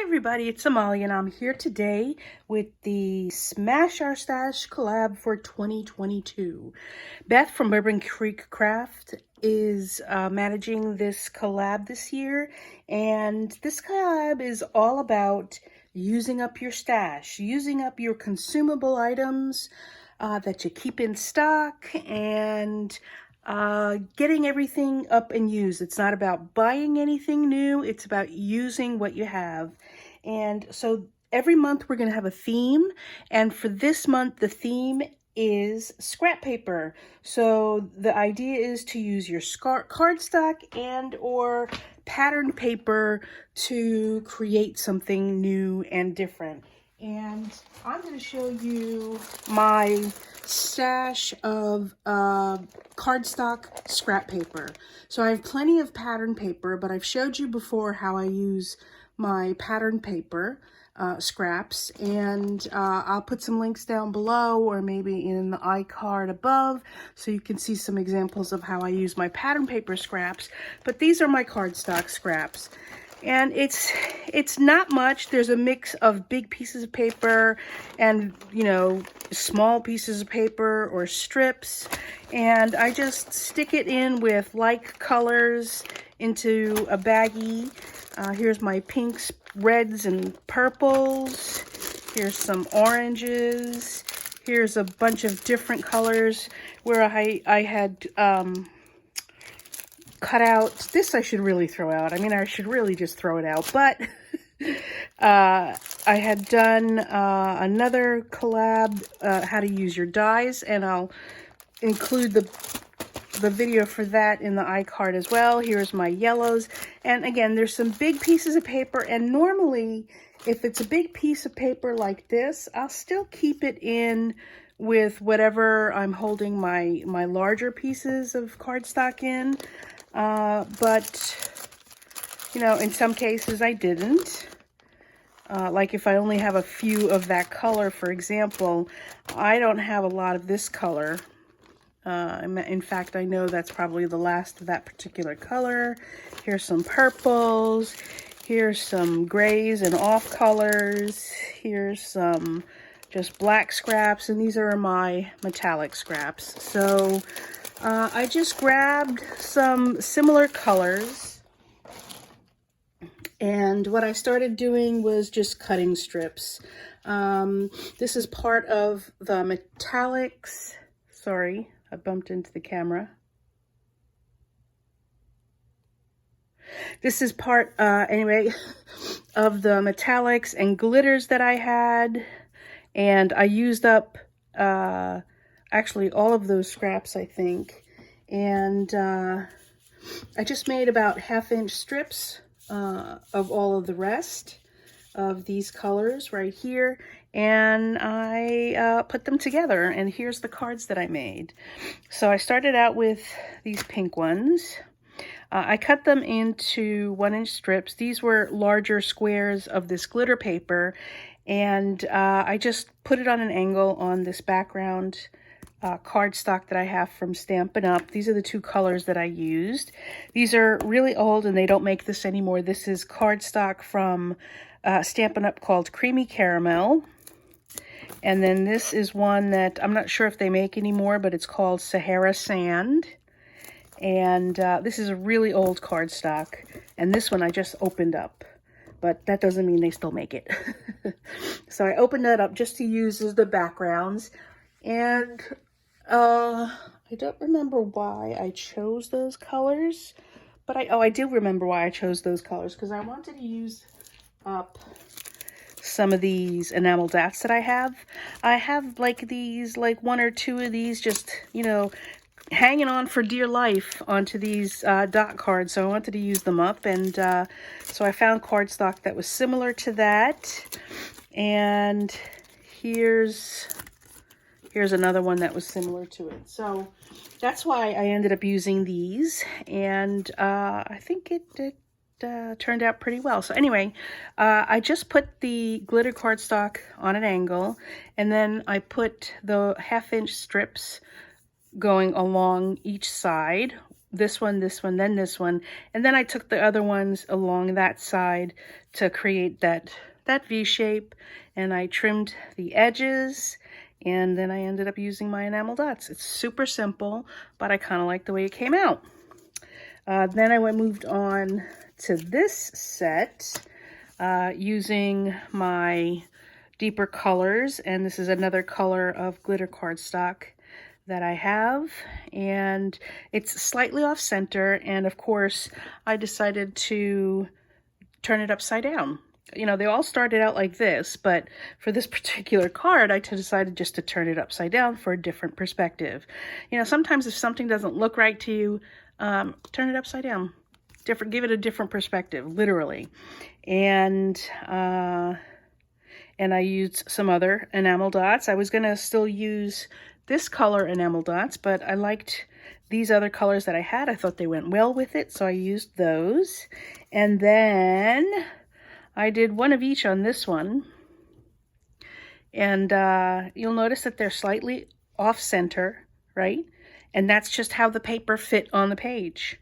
everybody, it's Amalia and I'm here today with the Smash Our Stash collab for 2022. Beth from Bourbon Creek Craft is managing this collab this year, and this collab is all about using up your stash, using up your consumable items that you keep in stock, and getting everything up and used. It's not about buying anything new, it's about using what you have. And so every month we're going to have a theme, and for this month the theme is scrap paper. So the idea is to use your cardstock and or pattern paper to create something new and different. And I'm going to show you my stash of cardstock scrap paper. So I have plenty of pattern paper, but I've showed you before how I use my pattern paper scraps, and I'll put some links down below or maybe in the iCard above so you can see some examples of how I use my pattern paper scraps. But these are my cardstock scraps. And it's not much. There's a mix of big pieces of paper and, you know, small pieces of paper or strips. And I just stick it in with like colors into a baggie. Here's my pinks, reds, and purples. Here's some oranges. Here's a bunch of different colors where I had cut out. This I should really throw out. I mean, I should really just throw it out, but I had done another collab, how to use your dies, and I'll include the video for that in the iCard as well. Here's my yellows, and again, there's some big pieces of paper, and normally if it's a big piece of paper like this, I'll still keep it in with whatever I'm holding my larger pieces of cardstock in. But, you know, in some cases I didn't. Like if I only have a few of that color, for example, I don't have a lot of this color. In fact, I know that's probably the last of that particular color. Here's some purples. Here's some grays and off colors. Here's some just black scraps, and these are my metallic scraps. So I just grabbed some similar colors, and what I started doing was just cutting strips. This is part of the metallics. Sorry, I bumped into the camera. This is part, anyway, of the metallics and glitters that I had, and I used up actually all of those scraps, I think. And I just made about 1/2-inch strips of all of the rest of these colors right here, and I put them together, and here's the cards that I made. So I started out with these pink ones. I cut them into 1-inch strips. These were larger squares of this glitter paper, and I just put it on an angle on this background cardstock that I have from Stampin' Up. These are the two colors that I used. These are really old and they don't make this anymore. This is cardstock from Stampin' Up called Creamy Caramel. And then this is one that I'm not sure if they make anymore, but it's called Sahara Sand. And this is a really old cardstock. And this one I just opened up, but that doesn't mean they still make it. So I opened that up just to use as the backgrounds. And I don't remember why I chose those colors, but I do remember why I chose those colors, because I wanted to use up some of these enamel dots that I have. I have like these, like 1 or 2 of these just, you know, hanging on for dear life onto these dot cards, so I wanted to use them up, and so I found cardstock that was similar to that, and here's another one that was similar to it. So that's why I ended up using these, and I think it turned out pretty well. So anyway, I just put the glitter cardstock on an angle, and then I put the 1/2-inch strips going along each side this one, then this one. And then I took the other ones along that side to create that V shape. And I trimmed the edges. And then I ended up using my enamel dots. It's super simple, but I kind of like the way it came out. Then I moved on to this set using my deeper colors. And this is another color of glitter cardstock that I have, and it's slightly off center, and of course I decided to turn it upside down. You know, they all started out like this, but for this particular card I decided just to turn it upside down for a different perspective. You know, sometimes if something doesn't look right to you, turn it upside down. Give it a different perspective, literally. And I used some other enamel dots. I was gonna still use this color enamel dots, but I liked these other colors that I had. I thought they went well with it, so I used those. And then I did one of each on this one. And you'll notice that they're slightly off center, right? And that's just how the paper fit on the page.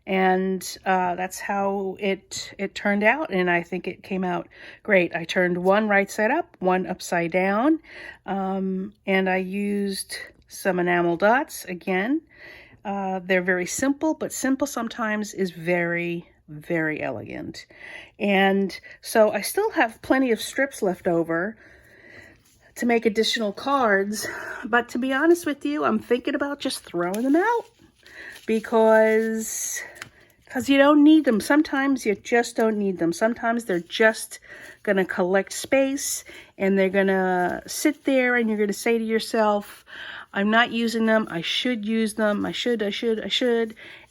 And that's how it turned out, and I think it came out great. I turned one right side up, one upside down, and I used some enamel dots again. They're very simple, but simple sometimes is very, very elegant. And so I still have plenty of strips left over to make additional cards, but to be honest with you, I'm thinking about just throwing them out because you don't need them. Sometimes you just don't need them. Sometimes they're just going to collect space, and they're going to sit there, and you're going to say to yourself, I'm not using them. I should use them. I should.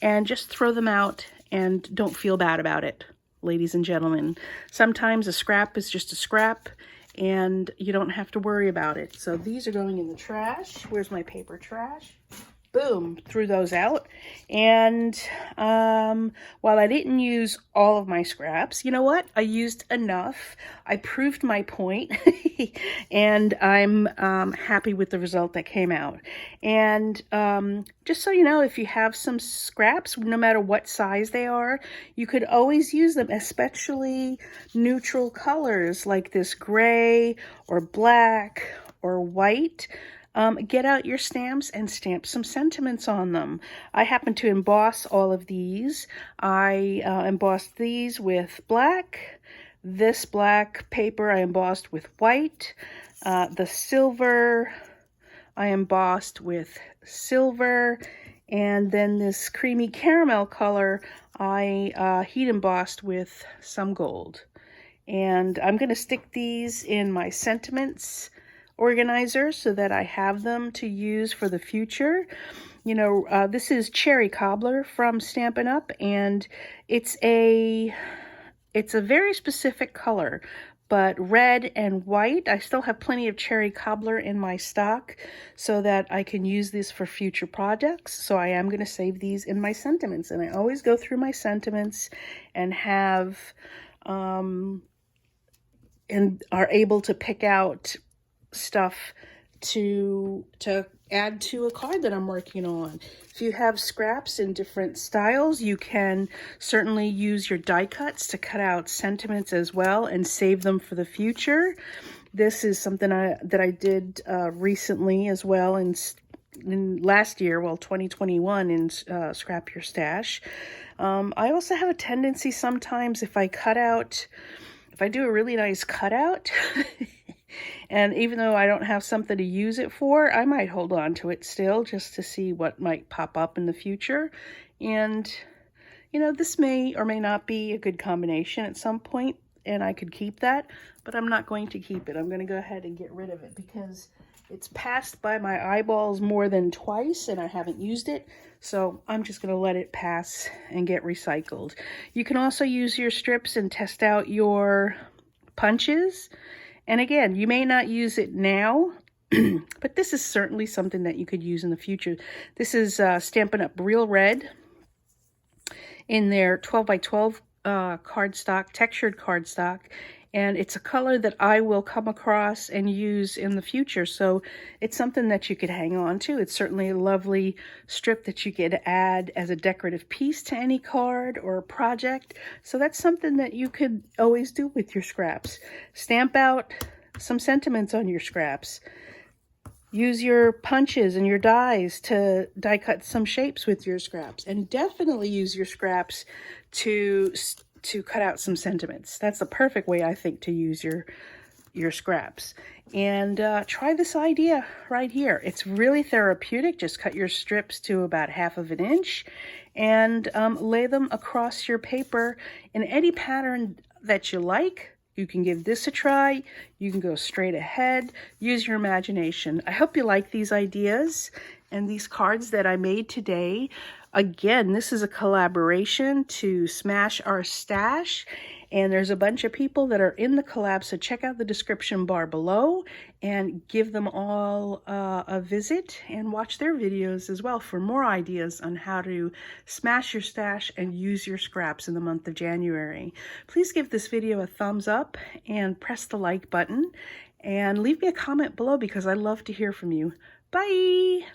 And just throw them out and don't feel bad about it, ladies and gentlemen. Sometimes a scrap is just a scrap, and you don't have to worry about it. So these are going in the trash. Where's my paper trash? Boom, threw those out. And while I didn't use all of my scraps, you know what? I used enough. I proved my point, and I'm happy with the result that came out. And just so you know, if you have some scraps, no matter what size they are, you could always use them, especially neutral colors like this gray or black or white. Get out your stamps and stamp some sentiments on them. I happen to emboss all of these. I embossed these with black. This black paper I embossed with white. The silver I embossed with silver. And then this creamy caramel color I heat embossed with some gold. And I'm going to stick these in my sentiments organizer so that I have them to use for the future. You know, this is Cherry Cobbler from Stampin' Up, and it's a very specific color, but red and white. I still have plenty of Cherry Cobbler in my stock so that I can use this for future projects. So I am going to save these in my sentiments, and I always go through my sentiments and have and are able to pick out stuff to add to a card that I'm working on. If you have scraps in different styles, you can certainly use your die cuts to cut out sentiments as well and save them for the future. This is something that I did recently as well in last year, well, 2021, in Scrap Your Stash. I also have a tendency sometimes if I do a really nice cutout, and even though I don't have something to use it for, I might hold on to it still just to see what might pop up in the future. And, you know, this may or may not be a good combination at some point, and I could keep that, but I'm not going to keep it. I'm going to go ahead and get rid of it because it's passed by my eyeballs more than twice, and I haven't used it. So I'm just going to let it pass and get recycled. You can also use your strips and test out your punches. And again, you may not use it now, but this is certainly something that you could use in the future. This is Stampin' Up! Real Red in their 12 by 12 cardstock, textured cardstock. and it's a color that I will come across and use in the future. So it's something that you could hang on to. It's certainly a lovely strip that you could add as a decorative piece to any card or a project. So that's something that you could always do with your scraps. Stamp out some sentiments on your scraps. Use your punches and your dies to die cut some shapes with your scraps, and definitely use your scraps to cut out some sentiments. That's the perfect way, I think, to use your scraps. And try this idea right here. It's really therapeutic. Just cut your strips to about 1/2 inch and lay them across your paper in any pattern that you like. You can give this a try. You can go straight ahead. Use your imagination. I hope you like these ideas and these cards that I made today. Again, this is a collaboration to Smash Our Stash, and there's a bunch of people that are in the collab, so check out the description bar below and give them all a visit and watch their videos as well for more ideas on how to smash your stash and use your scraps in the month of January. Please give this video a thumbs up and press the like button and leave me a comment below because I love to hear from you. Bye!